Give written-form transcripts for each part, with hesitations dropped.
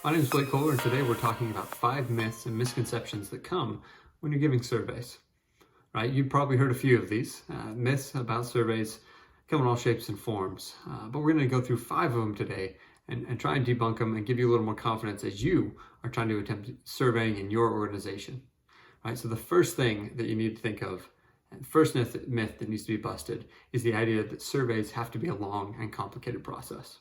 My name is Blake Kohler, and today we're talking about 5 myths and misconceptions that come when you're giving surveys. Right? You've probably heard a few of these. Myths about surveys come in all shapes and forms, but we're going to go through 5 of them today and try and debunk them and give you a little more confidence as you are trying to attempt surveying in your organization. Right? So the first thing that you need to think of, and the first myth that needs to be busted, is the idea that surveys have to be a long and complicated process.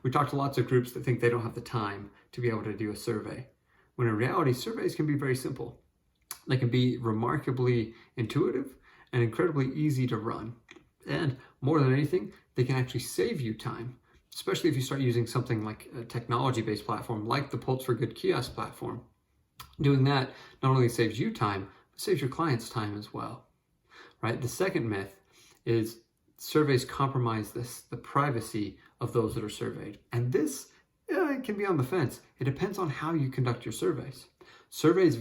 We talked to lots of groups that think they don't have the time to be able to do a survey, when in reality, surveys can be very simple. They can be remarkably intuitive and incredibly easy to run. And more than anything, they can actually save you time, especially if you start using something like a technology-based platform like the Pulse for Good kiosk platform. Doing that not only saves you time, but saves your clients time as well. Right? The second myth is surveys compromise the privacy of those that are surveyed. And this can be on the fence. It depends on how you conduct your surveys. Surveys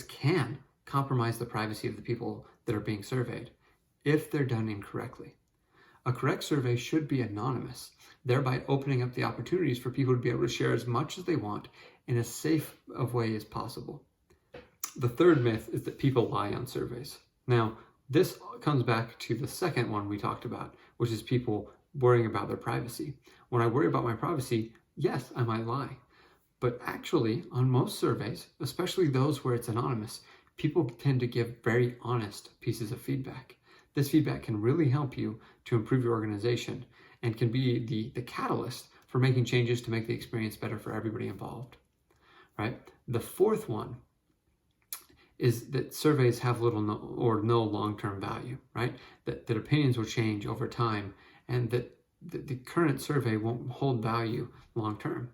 can compromise the privacy of the people that are being surveyed if they're done incorrectly. A correct survey should be anonymous, thereby opening up the opportunities for people to be able to share as much as they want in as safe of way as possible. The third myth is that people lie on surveys. Now, this comes back to the second one we talked about, which is people worrying about their privacy. When I worry about my privacy, yes, I might lie. But actually, on most surveys, especially those where it's anonymous, people tend to give very honest pieces of feedback. This feedback can really help you to improve your organization and can be the catalyst for making changes to make the experience better for everybody involved. Right? The fourth one is that surveys have little or no long-term value, right? That opinions will change over time and that the current survey won't hold value long-term.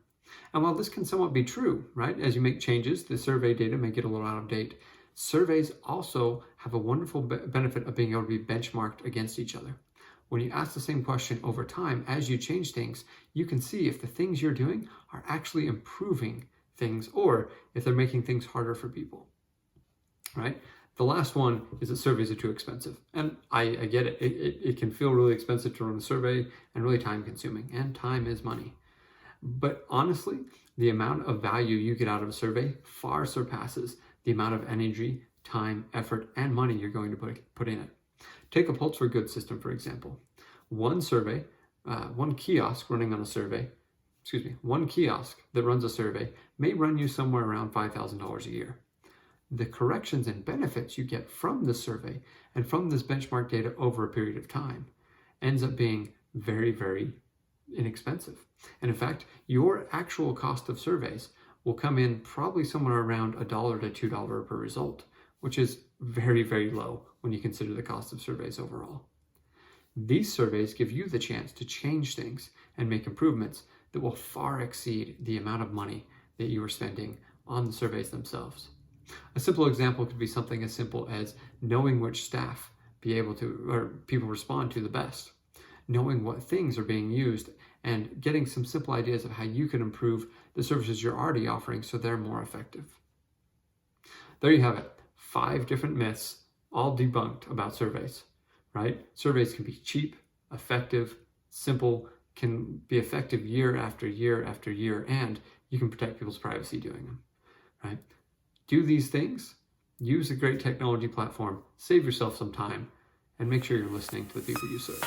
And while this can somewhat be true, right? As you make changes, the survey data may get a little out of date. Surveys also have a wonderful benefit of being able to be benchmarked against each other. When you ask the same question over time, as you change things, you can see if the things you're doing are actually improving things or if they're making things harder for people. Right? The last one is that surveys are too expensive. And I get it. It can feel really expensive to run a survey and really time consuming, and time is money. But honestly, the amount of value you get out of a survey far surpasses the amount of energy, time, effort, and money you're going to put in it. Take a Pulse for Good system, for example. One kiosk that runs a survey may run you somewhere around $5,000 a year. The corrections and benefits you get from the survey and from this benchmark data over a period of time ends up being very, very inexpensive. And in fact, your actual cost of surveys will come in probably somewhere around $1 to $2 per result, which is very, very low when you consider the cost of surveys overall. These surveys give you the chance to change things and make improvements that will far exceed the amount of money that you are spending on the surveys themselves. A simple example could be something as simple as knowing which staff people respond to the best, knowing what things are being used, and getting some simple ideas of how you can improve the services you're already offering so they're more effective. There you have it. 5 different myths, all debunked about surveys, right? Surveys can be cheap, effective, simple, can be effective year after year after year, and you can protect people's privacy doing them, right? Do these things, use a great technology platform, save yourself some time, and make sure you're listening to the people you serve.